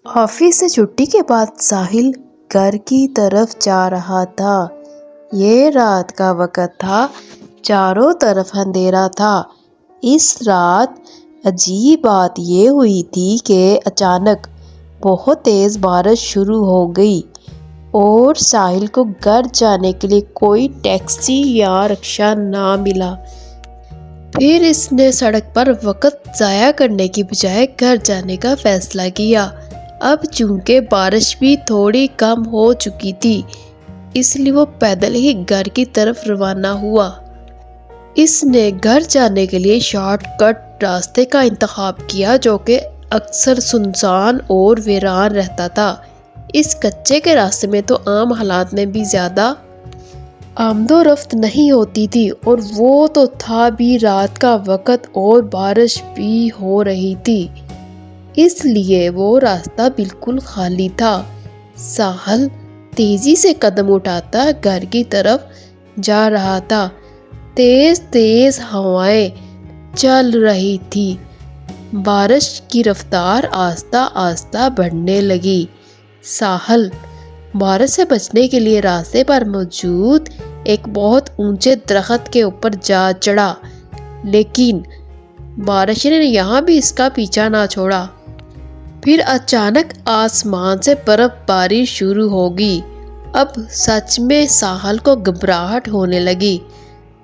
Office سے چھٹی کے بعد ساحل گھر کی طرف جا رہا تھا۔ یہ رات کا وقت تھا، چاروں طرف اندھیرا تھا۔ اس رات عجیب بات یہ ہوئی تھی کہ اچانک بہت تیز بارش شروع ہو گئی اور ساحل کو گھر جانے کے لیے کوئی ٹیکسی یا رکشہ نہ ملا۔ پھر اس نے سڑک پر وقت ضائع کرنے کی بجائے گھر جانے کا فیصلہ کیا۔ اب چونکہ بارش بھی تھوڑی کم ہو چکی تھی، اس لیے وہ پیدل ہی گھر کی طرف روانہ ہوا۔ اس نے گھر جانے کے لیے شارٹ کٹ راستے کا انتخاب کیا جو کہ اکثر سنسان اور ویران رہتا تھا۔ اس کچے کے راستے میں تو عام حالات میں بھی زیادہ آمد و رفت نہیں ہوتی تھی، اور وہ تو تھا بھی رات کا وقت اور بارش بھی ہو رہی تھی، اس لیے وہ راستہ بالکل خالی تھا۔ ساحل تیزی سے قدم اٹھاتا گھر کی طرف جا رہا تھا۔ تیز تیز ہوائیں چل رہی تھی، بارش کی رفتار آہستہ آہستہ بڑھنے لگی۔ ساحل بارش سے بچنے کے لیے راستے پر موجود ایک بہت اونچے درخت کے اوپر جا چڑھا، لیکن بارش نے یہاں بھی اس کا پیچھا نہ چھوڑا۔ پھر اچانک آسمان سے برف باری شروع ہوگی۔ اب سچ میں ساحل کو گھبراہٹ ہونے لگی۔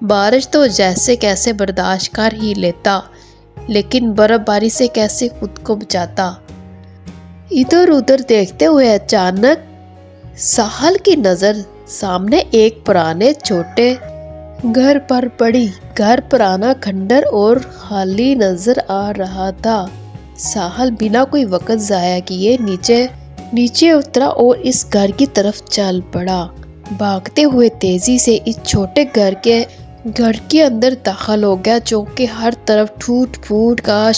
بارش تو جیسے کیسے برداشت کر ہی لیتا، لیکن برف باری سے کیسے خود کو بچاتا۔ ادھر ادھر دیکھتے ہوئے اچانک ساحل کی نظر سامنے ایک پرانے چھوٹے گھر پر پڑی۔ گھر پرانا، کھنڈر اور خالی نظر آ رہا تھا۔ ساحل بنا کوئی وقت ضائع کیے نیچے اترا اور اس گھر کی طرف چل پڑا۔ بھاگتے ہوئے تیزی سے اس چھوٹے گھر کے اندر داخل ہو گیا جو کہ ہر طرف ٹوٹ پھوٹ کا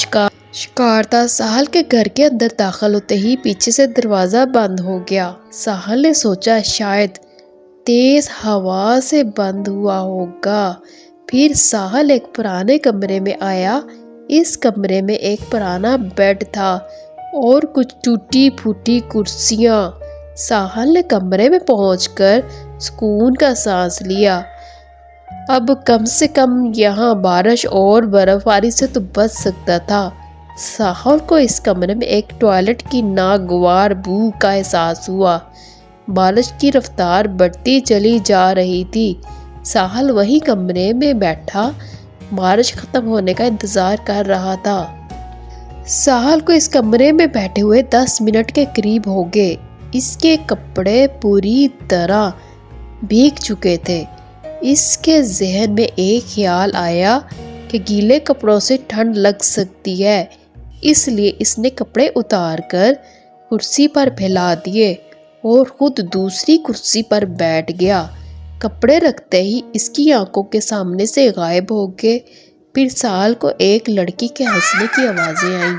شکار تھا۔ ساحل کے گھر کے اندر داخل ہوتے ہی پیچھے سے دروازہ بند ہو گیا۔ ساحل نے سوچا شاید تیز ہوا سے بند ہوا ہوگا۔ پھر ساحل ایک پرانے کمرے میں آیا۔ اس کمرے میں ایک پرانا بیڈ تھا اور کچھ ٹوٹی پھوٹی کرسیاں۔ ساحل نے کمرے میں پہنچ کر سکون کا سانس لیا۔ اب کم سے کم یہاں بارش اور برف باری سے تو بچ سکتا تھا۔ ساحل کو اس کمرے میں ایک ٹوائلٹ کی ناگوار بو کا احساس ہوا۔ بارش کی رفتار بڑھتی چلی جا رہی تھی۔ ساحل وہی کمرے میں بیٹھا بارش ختم ہونے کا انتظار کر رہا تھا۔ ساحل کو اس کمرے میں بیٹھے ہوئے 10 منٹ کے قریب ہو گئے۔ اس کے کپڑے پوری طرح بھیگ چکے تھے۔ اس کے ذہن میں ایک خیال آیا کہ گیلے کپڑوں سے ٹھنڈ لگ سکتی ہے، اس لیے اس نے کپڑے اتار کر کرسی پر پھیلا دیے اور خود دوسری کرسی پر بیٹھ گیا۔ کپڑے رکھتے ہی اس کی آنکھوں کے سامنے سے غائب ہو گئے۔ پھر ساحل کو ایک لڑکی کے ہنسنے کی آوازیں آئیں۔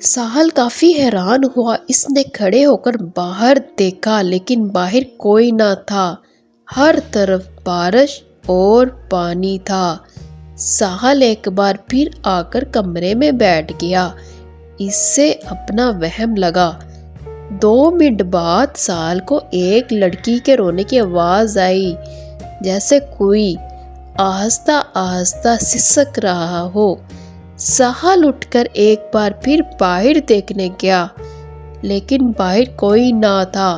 ساحل کافی حیران ہوا۔ اس نے کھڑے ہو کر باہر دیکھا، لیکن باہر کوئی نہ تھا۔ ہر طرف بارش اور پانی تھا۔ ساحل ایک بار پھر آ کر کمرے میں بیٹھ گیا۔ اس سے اپنا وہم لگا۔ 2 منٹ بعد ساحل کو ایک لڑکی کے رونے کی آواز آئی، جیسے کوئی آہستہ آہستہ سسک رہا ہو۔ ساحل اٹھ کر ایک بار پھر باہر دیکھنے گیا، لیکن باہر کوئی نہ تھا۔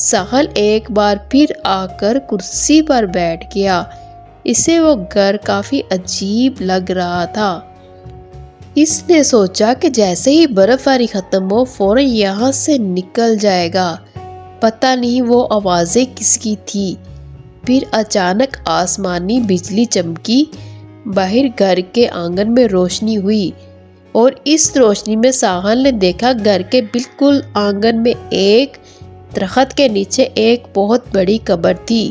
ساحل ایک بار پھر آ کر کرسی پر بیٹھ گیا۔ اسے وہ گھر کافی عجیب لگ رہا تھا۔ اس نے سوچا کہ جیسے ہی برف باری ختم ہو فوراً یہاں سے نکل جائے گا۔ پتہ نہیں وہ آوازیں کس کی تھی۔ پھر اچانک آسمانی بجلی چمکی، باہر گھر کے آنگن میں روشنی ہوئی، اور اس روشنی میں ساحل نے دیکھا گھر کے بالکل آنگن میں ایک درخت کے نیچے ایک بہت بڑی قبر تھی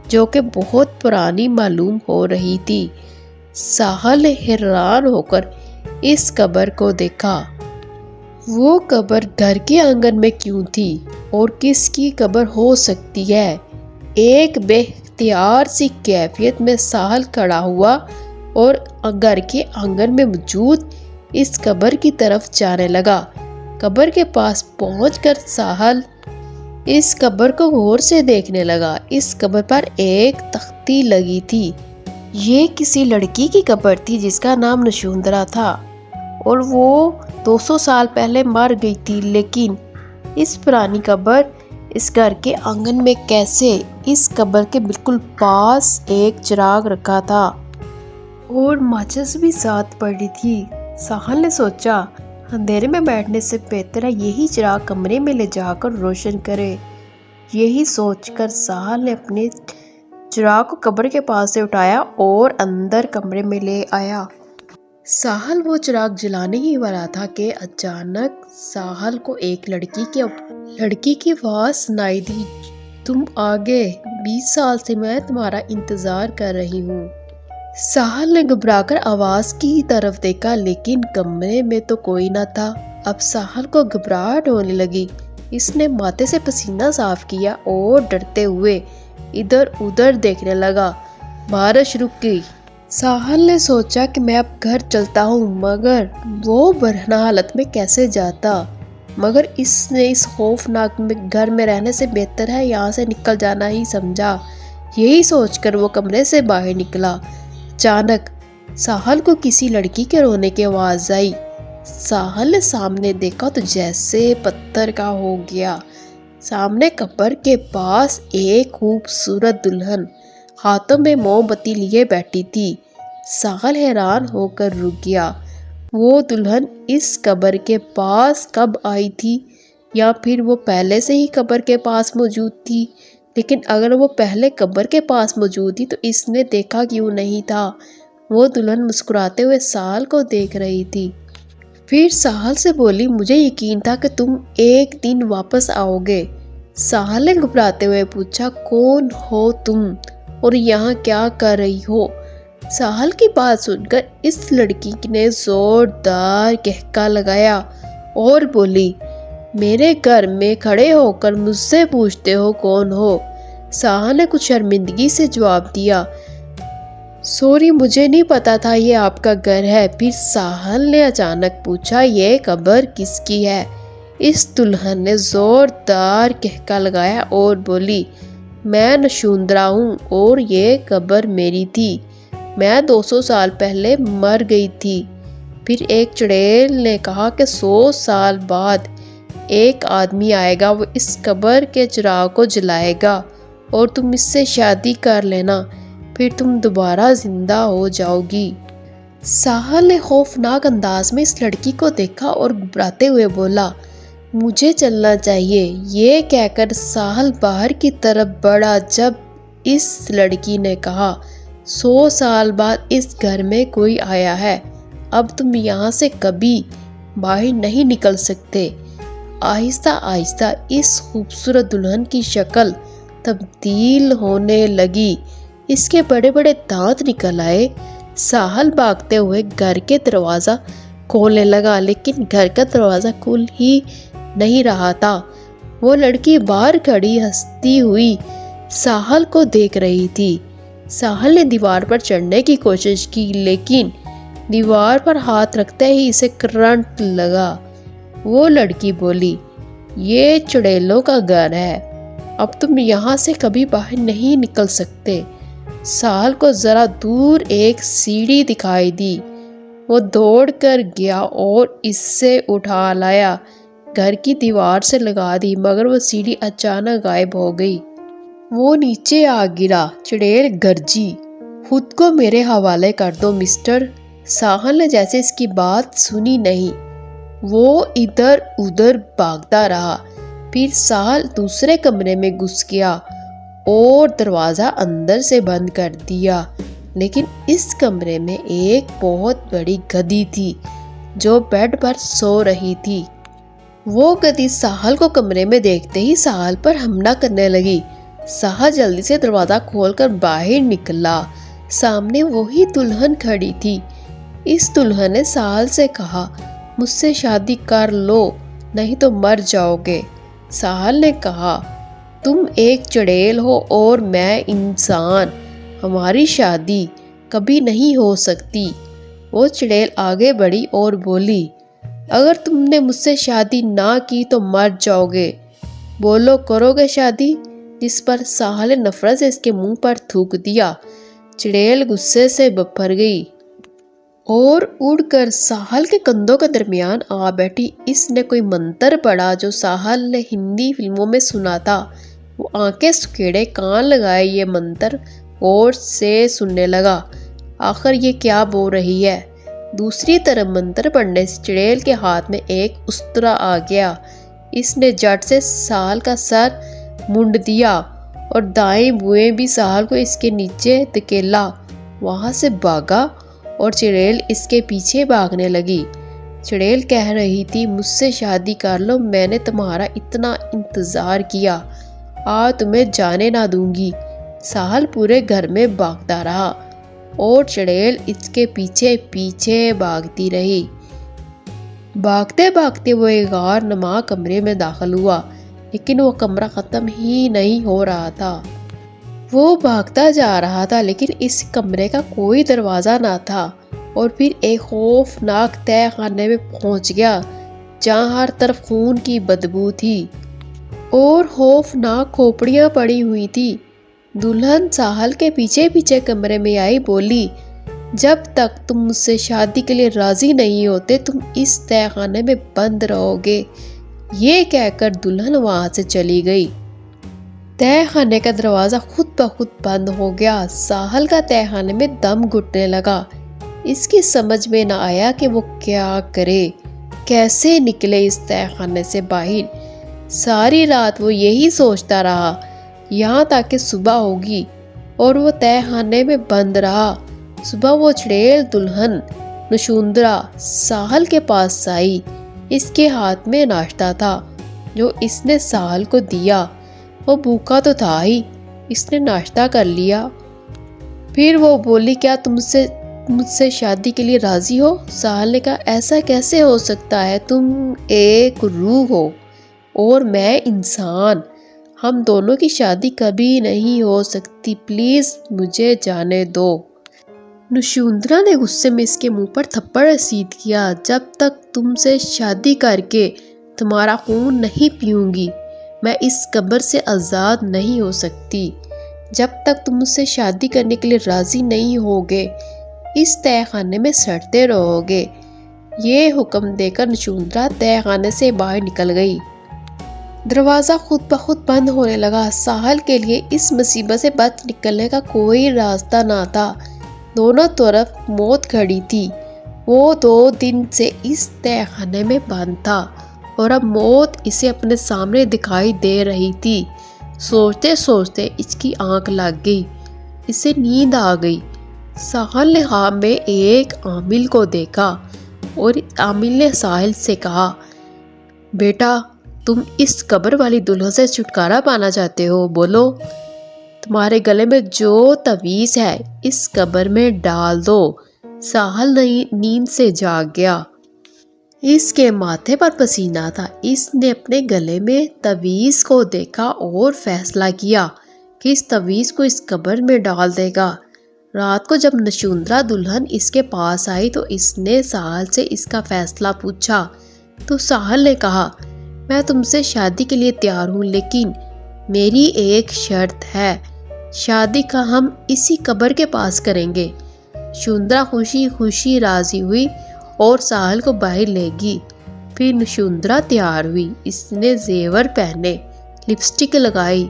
جو کہ بہت پرانی معلوم ہو رہی تھی۔ ساحل نے حیران ہو کر اس قبر کو دیکھا۔ وہ قبر گھر کے آنگن میں کیوں تھی اور کس کی قبر ہو سکتی ہے؟ ایک بے اختیار سی کیفیت میں ساحل کھڑا ہوا اور گھر کے آنگن میں موجود اس قبر کی طرف جانے لگا۔ قبر کے پاس پہنچ کر ساحل اس قبر کو غور سے دیکھنے لگا۔ اس قبر پر ایک تختی لگی تھی۔ یہ کسی لڑکی کی قبر تھی جس کا نام نشوندرا تھا اور وہ 200 سال پہلے مر گئی تھی، لیکن اس پرانی قبر اس گھر کے آنگن میں کیسے؟ اس قبر کے بالکل پاس ایک چراغ رکھا تھا اور ماچس بھی ساتھ پڑی تھی۔ ساحل نے سوچا اندھیرے میں بیٹھنے سے بہتر ہے یہی چراغ کمرے میں لے جا کر روشن کرے۔ یہی سوچ کر ساحل نے اپنے چراغ کو قبر کے پاس سے اٹھایا اور اندر کمرے میں لے آیا۔ ساحل وہ چراغ جلانے ہی والا تھا کہ اچانک ساحل کو ایک لڑکی کی آواز سنائی دی، تم آ گئے، 20 سال سے میں تمہارا انتظار کر رہی ہوں۔ ساحل نے گھبرا کر آواز کی طرف دیکھا لیکن کمرے میں تو کوئی نہ تھا۔ اب ساحل کو گھبراہٹ ہونے لگی۔ اس نے ماتھے سے پسینہ صاف کیا اور ڈرتے ہوئے ادھر ادھر دیکھنے لگا۔ بارش رک گئی۔ ساحل نے سوچا کہ میں اب گھر چلتا ہوں، مگر وہ برہنہ حالت میں کیسے جاتا؟ مگر اس نے اس خوفناک گھر میں رہنے سے بہتر ہے یہاں سے نکل جانا ہی سمجھا۔ یہی سوچ کر وہ کمرے سے باہر نکلا۔ اچانک ساحل کو کسی لڑکی کے رونے کی آواز آئی۔ ساحل نے سامنے دیکھا تو جیسے پتھر کا ہو گیا۔ سامنے قبر کے پاس ایک خوبصورت دلہن ہاتھوں میں موم بتی لیے بیٹھی تھی۔ ساحل حیران ہو کر رک گیا۔ وہ دلہن اس قبر کے پاس کب آئی تھی؟ یا پھر وہ پہلے سے ہی قبر کے پاس موجود تھی؟ لیکن اگر وہ پہلے قبر کے پاس موجود تھی تو اس نے دیکھا کیوں نہیں تھا؟ وہ دلہن مسکراتے ہوئے ساحل کو دیکھ رہی تھی۔ پھر ساحل سے بولی، مجھے یقین تھا کہ تم ایک دن واپس آؤ گے۔ ساحل نے گھبراتے ہوئے پوچھا، کون ہو تم اور یہاں کیا کر رہی ہو؟ ساحل کی بات سن کر اس لڑکی نے زوردار کہکا لگایا اور بولی، میرے گھر میں کھڑے ہو کر مجھ سے پوچھتے ہو کون ہو؟ ساحل نے کچھ شرمندگی سے جواب دیا، سوری مجھے نہیں پتا تھا یہ آپ کا گھر ہے۔ پھر ساحل نے اچانک پوچھا، یہ قبر کس کی ہے؟ اس دلہن نے زوردار کہکا لگایا اور بولی، میں نشوندرا ہوں اور یہ قبر میری تھی، میں 200 سال پہلے مر گئی تھی۔ پھر ایک چڑیل نے کہا کہ 100 سال بعد ایک آدمی آئے گا، وہ اس قبر کے چراغ کو جلائے گا اور تم اس سے شادی کر لینا، پھر تم دوبارہ زندہ ہو جاؤ گی۔ ساحل نے خوفناک انداز میں اس لڑکی کو دیکھا اور گھبراتے ہوئے بولا، مجھے چلنا چاہیے۔ یہ کہہ کر ساحل باہر کی طرف بڑھا جب اس لڑکی نے کہا، 100 سال بعد اس گھر میں کوئی آیا ہے، اب تم یہاں سے کبھی باہر نہیں نکل سکتے۔ آہستہ آہستہ اس خوبصورت دلہن کی شکل تبدیل ہونے لگی، اس کے بڑے بڑے دانت نکل آئے۔ ساحل بھاگتے ہوئے گھر کے دروازہ کھولنے لگا لیکن گھر کا دروازہ کھل ہی نہیں رہا تھا۔ وہ لڑکی باہر کھڑی ہنستی ہوئی ساحل کو دیکھ رہی تھی۔ ساحل نے دیوار پر چڑھنے کی کوشش کی لیکن دیوار پر ہاتھ رکھتے ہی اسے کرنٹ لگا۔ وہ لڑکی بولی، یہ چڑیلوں کا گھر ہے، اب تم یہاں سے کبھی باہر نہیں نکل سکتے۔ ساحل کو ذرا دور ایک سیڑھی دکھائی دی۔ وہ دوڑ کر گیا اور اس سے اٹھا لایا، گھر کی دیوار سے لگا دی، مگر وہ سیڑھی اچانک غائب ہو گئی۔ وہ نیچے آ گرا۔ چڑیل گرجی، خود کو میرے حوالے کر دو مسٹر۔ ساحل نے جیسے اس کی بات سنی نہیں، وہ ادھر ادھر بھاگتا رہا۔ پھر ساحل دوسرے کمرے میں گھس گیا اور دروازہ اندر سے بند کر دیا، لیکن اس کمرے میں ایک بہت بڑی گدھی تھی جو بیڈ پر سو رہی تھی۔ وہ گدھی ساحل کو کمرے میں دیکھتے ہی ساحل پر حملہ کرنے لگی۔ ساحل جلدی سے دروازہ کھول کر باہر نکلا۔ سامنے وہی دلہن کھڑی تھی۔ اس دلہن نے ساحل سے کہا، مجھ سے شادی کر لو نہیں تو مر جاؤ گے۔ ساحل نے کہا، تم ایک چڑیل ہو اور میں انسان، ہماری شادی کبھی نہیں ہو سکتی۔ وہ چڑیل آگے بڑھی اور بولی، اگر تم نے مجھ سے شادی نہ کی تو مر جاؤ گے، بولو کرو گے شادی؟ جس پر ساحل نے نفرت سے اس کے منہ پر تھوک دیا۔ چڑیل غصے سے بھڑ گئی اور اڑ کر ساحل کے کندھوں کے درمیان آ بیٹھی۔ اس نے کوئی منتر پڑھا جو ساحل نے ہندی فلموں میں سنا تھا۔ وہ آنکھیں سکیڑے کان لگائے یہ منتر غور سے سننے لگا۔ آخر یہ کیا بول رہی ہے؟ دوسری طرف منتر پڑھنے سے چڑیل کے ہاتھ میں ایک استرا آ گیا۔ اس نے جٹ سے ساحل کا سر مونڈ دیا اور دائیں بوئیں بھی ساحل کو اس کے نیچے دھکیلا۔ وہاں سے بھاگا اور چڑیل اس کے پیچھے بھاگنے لگی۔ چڑیل کہہ رہی تھی، مجھ سے شادی کر لو، میں نے تمہارا اتنا انتظار کیا، آج تمہیں جانے نہ دوں گی۔ ساحل پورے گھر میں بھاگتا رہا اور چڑیل اس کے پیچھے پیچھے بھاگتی رہی۔ بھاگتے بھاگتے وہ ایک غار نما کمرے میں داخل ہوا، لیکن وہ کمرہ ختم ہی نہیں ہو رہا تھا۔ وہ بھاگتا جا رہا تھا لیکن اس کمرے کا کوئی دروازہ نہ تھا، اور پھر ایک خوفناک تہہ خانے میں پہنچ گیا جہاں ہر طرف خون کی بدبو تھی اور خوفناک کھوپڑیاں پڑی ہوئی تھی۔ دلہن ساحل کے پیچھے پیچھے کمرے میں آئی، بولی، جب تک تم مجھ سے شادی کے لیے راضی نہیں ہوتے تم اس تہہ خانے میں بند رہو گے۔ یہ کہہ کر دلہن وہاں سے چلی گئی۔ تہہ خانے کا دروازہ خود بخود بند ہو گیا۔ ساحل کا تہہ خانے میں دم گھٹنے لگا۔ اس کی سمجھ میں نہ آیا کہ وہ کیا کرے، کیسے نکلے اس تہہ خانے سے باہر۔ ساری رات وہ یہی سوچتا رہا، یہاں تک کہ صبح ہوگی، اور وہ تہہ خانے میں بند رہا۔ صبح وہ چڑیل دلہن نشوندرا ساحل کے پاس آئی۔ اس کے ہاتھ میں ناشتہ تھا جو اس نے ساحل کو دیا۔ وہ بھوکا تو تھا ہی، اس نے ناشتہ کر لیا۔ پھر وہ بولی، کیا تم مجھ سے شادی کے لیے راضی ہو؟ ساحل نے کہا، ایسا کیسے ہو سکتا ہے، تم ایک روح ہو اور میں انسان، ہم دونوں کی شادی کبھی نہیں ہو سکتی، پلیز مجھے جانے دو۔ نشوندرا نے غصے میں اس کے منہ پر تھپڑ رسید کیا، جب تک تم سے شادی کر کے تمہارا خون نہیں پیوں گی میں اس قبر سے آزاد نہیں ہو سکتی۔ جب تک تم مجھ سے شادی کرنے کے لیے راضی نہیں ہوگے اس تہہ خانے میں سڑتے رہو گے۔ یہ حکم دے کر نشوندرا تہہ خانے سے باہر نکل گئی۔ دروازہ خود بخود بند ہونے لگا۔ ساحل کے لیے اس مصیبت سے بچ نکلنے کا کوئی راستہ نہ تھا، دونوں طرف موت کھڑی تھی۔ وہ 2 دن سے اس تہہ خانے میں بند تھا اور اب موت اسے اپنے سامنے دکھائی دے رہی تھی۔ سوچتے سوچتے اس کی آنکھ لگ گئی، اسے نیند آ گئی۔ ساحل نے خواب میں ایک عامل کو دیکھا اور عامل نے ساحل سے کہا، بیٹا تم اس قبر والی دلہن سے چھٹکارا پانا چاہتے ہو، بولو۔ تمہارے گلے میں جو تعویذ ہے اس قبر میں ڈال دو۔ ساحل نیند سے جاگ گیا۔ اس کے ماتھے پر پسینہ تھا۔ اس نے اپنے گلے میں تعویذ کو دیکھا اور فیصلہ کیا کہ اس تعویذ کو اس قبر میں ڈال دے گا۔ رات کو جب نشوندرا دلہن اس کے پاس آئی تو اس نے ساحل سے اس کا فیصلہ پوچھا تو ساحل نے کہا، میں تم سے شادی کے لیے تیار ہوں، لیکن میری ایک شرط ہے، شادی کا ہم اسی قبر کے پاس کریں گے۔ نشوندرا خوشی خوشی راضی ہوئی اور ساحل کو باہر لے گئی۔ پھر نشوندرا تیار ہوئی۔ اس نے زیور پہنے، لپسٹک لگائی،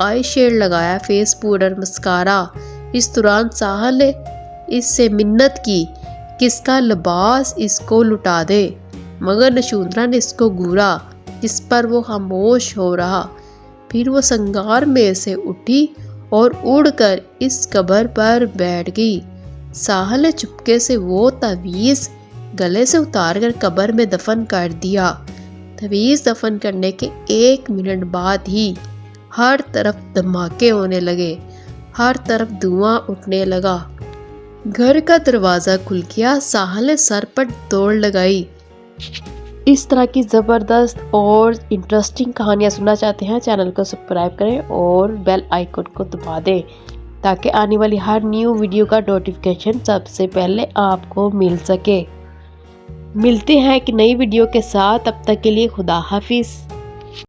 آئی شیڈ لگایا، فیس پاؤڈر، مسکارا۔ اس دوران ساحل نے اس سے منت کی کہ اس کا لباس اس کو لٹا دے، مگر نشوندرا نے اس کو گھورا، جس پر وہ خاموش ہو رہا۔ پھر وہ سنگار میں سے اٹھی اور اڑ کر اس قبر پر بیٹھ گئی۔ ساحل نے چپکے سے وہ تعویذ گلے سے اتار کر قبر میں دفن کر دیا۔ تعویذ دفن کرنے کے 1 منٹ بعد ہی ہر طرف دھماکے ہونے لگے، ہر طرف دھواں اٹھنے لگا۔ گھر کا دروازہ کھل گیا۔ ساحل نے سر پر دوڑ لگائی۔ اس طرح کی زبردست اور انٹرسٹنگ کہانیاں سننا چاہتے ہیں، چینل کو سبسکرائب کریں اور بیل آئیکن کو دبا دیں تاکہ آنے والی ہر نیو ویڈیو کا نوٹیفیکیشن سب سے پہلے آپ کو مل سکے۔ ملتے ہیں ایک نئی ویڈیو کے ساتھ، تب تک کے لیے خدا حافظ۔